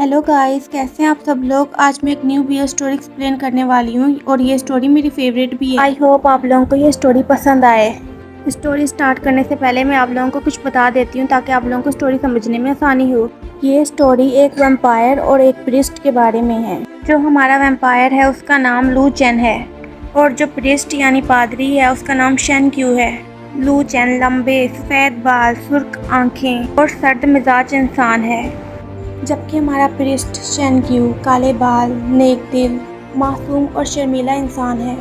Hello guys, कैसे हैं आप सब लोग। आज मैं एक न्यू बियर स्टोरी एक्सप्लेन करने वाली हूँ और ये स्टोरी मेरी फेवरेट भी है। आई होप आप लोगों को ये स्टोरी पसंद आए। स्टोरी स्टार्ट करने से पहले मैं आप लोगों को कुछ बता देती हूँ ताकि आप लोगों को स्टोरी समझने में आसानी हो। ये स्टोरी एक वैम्पायर और एक प्रिस्ट के बारे में है। जो हमारा वैम्पायर है उसका नाम लू चेन है और जो प्रिस्ट यानी पादरी है उसका नाम शेन क्यू है। लू चेन लंबे सफ़ेद बाल, सुर्ख आँखें और सर्द मिजाज इंसान है, जबकि हमारा प्रिस्ट शेन क्यू काले बाल, नेक दिल, मासूम और शर्मीला इंसान है।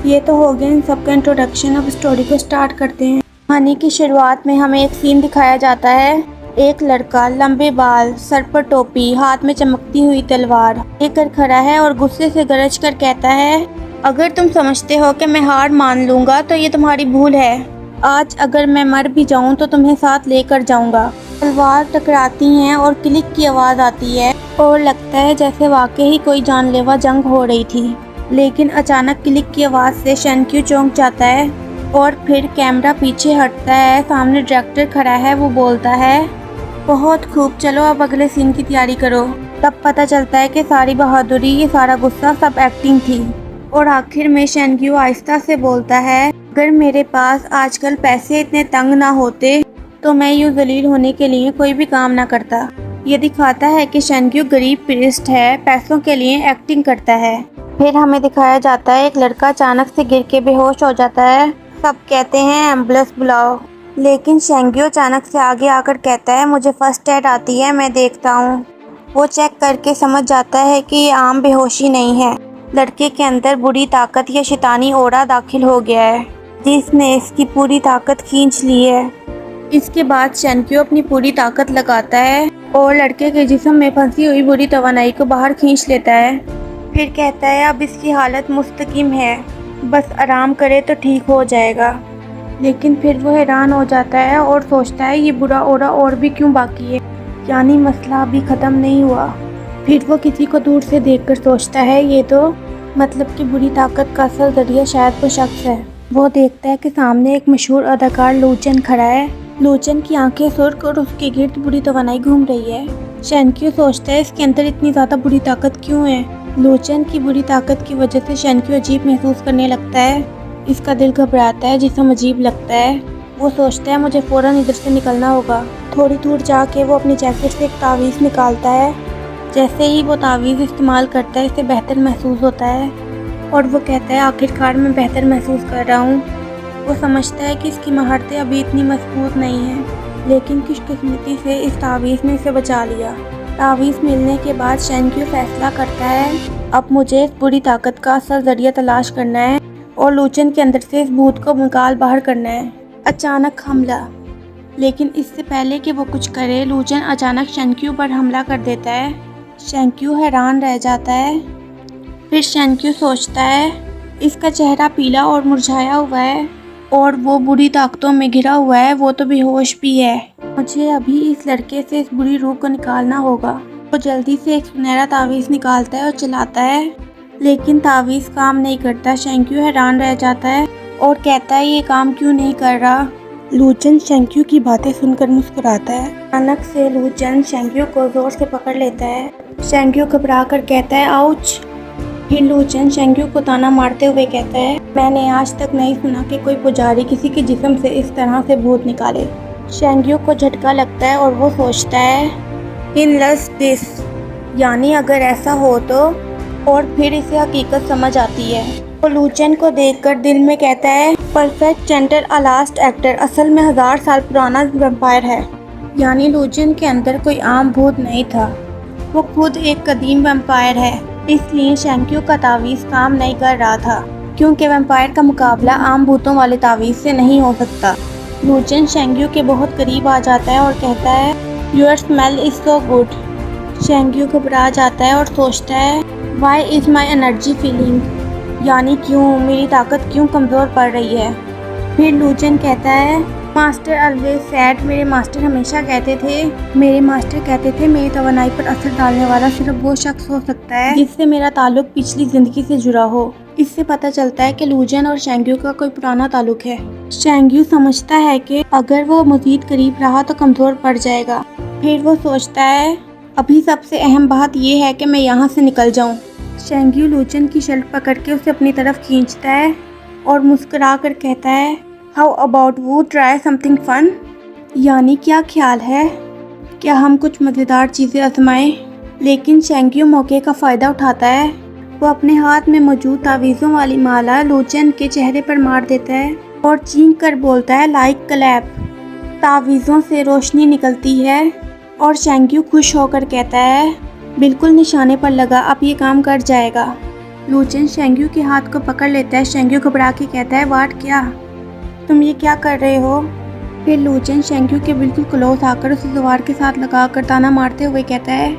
ये तो हो गया इन सबका इंट्रोडक्शन। अब स्टोरी को स्टार्ट करते हैं। कहानी की शुरुआत में हमें एक सीन दिखाया जाता है। एक लड़का लंबे बाल, सर पर टोपी, हाथ में चमकती हुई तलवार लेकर खड़ा है और गुस्से से गरज कर कहता है, अगर तुम समझते हो कि मैं हार मान लूँगा तो ये तुम्हारी भूल है। आज अगर मैं मर भी जाऊँ तो तुम्हें साथ लेकर जाऊँगा। तलवार टकराती हैं और क्लिक की आवाज़ आती है और लगता है जैसे वाकई ही कोई जानलेवा जंग हो रही थी। लेकिन अचानक क्लिक की आवाज़ से शेन क्यू चौंक जाता है और फिर कैमरा पीछे हटता है। सामने डायरेक्टर खड़ा है। वो बोलता है, बहुत खूब, चलो अब अगले सीन की तैयारी करो। तब पता चलता है कि सारी बहादुरी, ये सारा गुस्सा सब एक्टिंग थी। और आखिर में शेन क्यू आहिस्ता से बोलता है, अगर मेरे पास आजकल पैसे इतने तंग ना होते तो मैं यूँ जलील होने के लिए कोई भी काम ना करता। ये दिखाता है कि शेन क्यू गरीब प्रिस्ट है, पैसों के लिए एक्टिंग करता है। फिर हमें दिखाया जाता है एक लड़का अचानक से गिर के बेहोश हो जाता है। सब कहते हैं एम्बुलेंस बुलाओ, लेकिन शेन क्यू अचानक से आगे आकर कहता है, मुझे फर्स्ट एड आती है, मैं देखता हूँ। वो चेक करके समझ जाता है कि ये आम बेहोशी नहीं है। लड़के के अंदर बुरी ताकत या शैतानी ओरा दाखिल हो गया है जिसने इसकी पूरी ताकत खींच ली है। इसके बाद शेन क्यू अपनी पूरी ताकत लगाता है और लड़के के जिस्म में फंसी हुई बुरी तवानाई को बाहर खींच लेता है। फिर कहता है, अब इसकी हालत मुस्तकिम है, बस आराम करे तो ठीक हो जाएगा। लेकिन फिर वो हैरान हो जाता है और सोचता है, ये बुरा ओरा और भी क्यों बाकी है, यानी मसला अभी ख़त्म नहीं हुआ। फिर वो किसी को दूर से देखकर सोचता है, ये तो मतलब कि बुरी ताकत का असल जरिया शायद वो शख्स है। वो देखता है कि सामने एक मशहूर अदाकार लू चेन खड़ा है। लू चेन की आंखें सुर्ख और उसके गिर्द बुरी तवानाई घूम रही है। शेन क्यू सोचता है, इसके अंदर इतनी ज़्यादा बुरी ताकत क्यों है। लू चेन की बुरी ताकत की वजह से शेन क्यू अजीब महसूस करने लगता है। इसका दिल घबराता है, जिसम अजीब लगता है। वो सोचता है, मुझे फ़ौरन इधर से निकलना होगा। थोड़ी दूर जाके वो अपनी जैकेट से एक तावीज़ निकालता है। जैसे ही वो तावीज़ इस्तेमाल करता है, इसे बेहतर महसूस होता है और वो कहता है, आखिरकार मैं बेहतर महसूस कर रहा हूँ। वो समझता है कि इसकी महारतें अभी इतनी मजबूत नहीं हैं, लेकिन खुशकिस्मती से इस तावीज़ ने इसे बचा लिया। तावीज़ मिलने के बाद शेन क्यू फैसला करता है, अब मुझे इस बुरी ताकत का असल जरिया तलाश करना है और लू चेन के अंदर से इस भूत को निकाल बाहर करना है। अचानक हमला। लेकिन इससे पहले कि वो कुछ करे, लू चेन अचानक शेन क्यू पर हमला कर देता है। शेन क्यू हैरान रह जाता है। फिर शेन क्यू सोचता है, इसका चेहरा पीला और मुरझाया हुआ है और वो बुरी ताकतों में घिरा हुआ है, वो तो बेहोश भी है। मुझे अभी इस लड़के से इस बुरी रूह को निकालना होगा। वो जल्दी से एक सुनहरा तावीज़ निकालता है और चलाता है, लेकिन तावीज़ काम नहीं करता। शेन क्यू हैरान रह जाता है और कहता है, ये काम क्यों नहीं कर रहा। लू चेन शेन क्यू की बातें सुनकर मुस्कुराता है। अचानक से लू चेन शेन क्यू को जोर से पकड़ लेता है। शेन क्यू घबरा कर कहता है, आउच। फिर लू चेन शेन क्यू को ताना मारते हुए कहता है, मैंने आज तक नहीं सुना कि कोई पुजारी किसी के जिस्म से इस तरह से भूत निकाले। शेन क्यू को झटका लगता है और वो सोचता है, इनलेस दिस, यानी अगर ऐसा हो तो। और फिर इसे हकीकत समझ आती है। वो लू चेन को देखकर दिल में कहता है, परफेक्ट जेंटल अलास्ट एक्टर असल में 1000 साल पुराना वैम्पायर है। यानी लू चेन के अंदर कोई आम भूत नहीं था, वो खुद एक कदीम वैम्पायर है। इसलिए शेन क्यू का तावीज़ काम नहीं कर रहा था, क्योंकि वैम्पायर का मुकाबला आम भूतों वाले तावीज़ से नहीं हो सकता। लू चेन शेन क्यू के बहुत करीब आ जाता है और कहता है, your smell is so good. Shane क्यू घबरा जाता है और सोचता है, why is my energy feeling, यानी क्यों मेरी ताकत क्यों कमज़ोर पड़ रही है। फिर लू चेन कहता है, मास्टर ऑलवेज सैड, मेरे मास्टर हमेशा कहते थे मेरी तवानाई पर असर डालने वाला सिर्फ वो शख्स हो सकता है जिससे मेरा ताल्लुक पिछली ज़िंदगी से जुड़ा हो। इससे पता चलता है कि लू चेन और शेन क्यू का कोई पुराना ताल्लुक है। शेन क्यू समझता है कि अगर वो मज़ीद करीब रहा तो कमज़ोर पड़ जाएगा। फिर वो सोचता है, अभी सबसे अहम बात यह है कि मैं यहाँ से निकल जाऊँ। शेंग्यू लूचन की शर्ट पकड़ के उसे अपनी तरफ खींचता है और मुस्कुरा कर कहता है, how about we try something fun? यानी क्या ख्याल है, क्या हम कुछ मज़ेदार चीज़ें आजमाएं? लेकिन शेंग्यू मौके का फ़ायदा उठाता है। वो अपने हाथ में मौजूद तावीज़ों वाली माला लूचन के चेहरे पर मार देता है और चीख कर बोलता है, लाइक क्लैप। तावीज़ों से रोशनी निकलती है और शेंग्यू खुश होकर कहता है, बिल्कुल निशाने पर लगा, अब ये काम कर जाएगा। लूचन शेंग्यू के हाथ को पकड़ लेता है। शेंग्यू घबरा के कहता है, वाट क्या, तुम ये क्या कर रहे हो? फिर लूचन शेंग्यू के बिल्कुल क्लोज आकर उसे तलवार के साथ लगाकर ताना मारते हुए कहता है,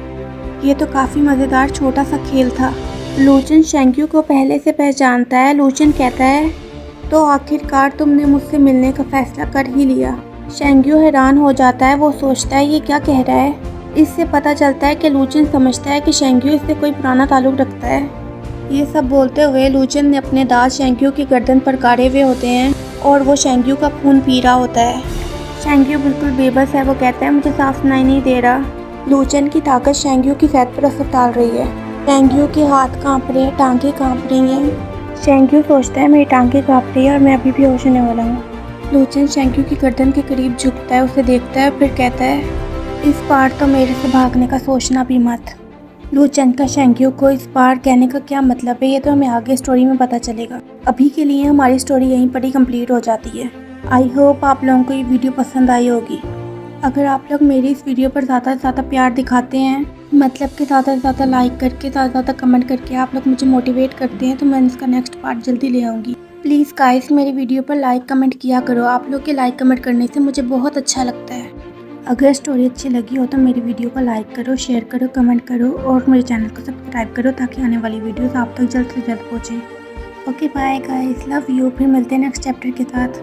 ये तो काफ़ी मज़ेदार छोटा सा खेल था। लूचन शेंग्यू को पहले से पहचानता है। लूचन कहता है, तो आखिरकार तुमने मुझसे मिलने का फैसला कर ही लिया। शेंग्यू हैरान हो जाता है। वो सोचता है ये क्या कह रहा है। इससे पता चलता है कि लूचन समझता है कि शेंग्यू इससे कोई पुराना ताल्लुक़ रखता है। ये सब बोलते हुए लूचन ने अपने दांत शेंग्यू की गर्दन पर गाड़े हुए होते हैं और वो शेंग्यू का खून पी रहा होता है। शेंग्यू बिल्कुल बेबस है। वो कहता है, मुझे साफ सुनाई नहीं दे रहा। लूचन की ताकत शेंग्यू की सेहत पर असर डाल रही है। शेंग्यू के हाथ कांप रहे हैं, टांगें कांप रही हैं। शेंग्यू सोचता है, मेरी टांगें कांप रही है और मैं अभी भी होश होने वाला हूँ। लूचन शेंग्यू की गर्दन के करीब झुकता है, उसे देखता है, फिर कहता है, इस बार तो मेरे से भागने का सोचना भी मत। लूचन का शेंग्यू को इस बार कहने का क्या मतलब है, ये तो हमें आगे स्टोरी में पता चलेगा। अभी के लिए हमारी स्टोरी यहीं पर ही कंप्लीट हो जाती है। आई होप आप लोगों को ये वीडियो पसंद आई होगी। अगर आप लोग मेरी इस वीडियो पर ज़्यादा से ज़्यादा प्यार दिखाते हैं, मतलब कि ज़्यादा से ज़्यादा लाइक करके, ज़्यादा से ज़्यादा कमेंट करके आप लोग मुझे मोटिवेट करते हैं, तो मैं इसका नेक्स्ट पार्ट जल्दी ले आऊँगी। प्लीज़ गाइस मेरी वीडियो पर लाइक कमेंट किया करो। आप लोग के लाइक कमेंट करने से मुझे बहुत अच्छा लगता है। अगर स्टोरी अच्छी लगी हो तो मेरी वीडियो को लाइक करो, शेयर करो, कमेंट करो और मेरे चैनल को सब्सक्राइब करो ताकि आने वाली वीडियोस आप तक जल्द से जल्द पहुँचे। Okay bye guys, love you. फिर मिलते हैं नेक्स्ट चैप्टर के साथ।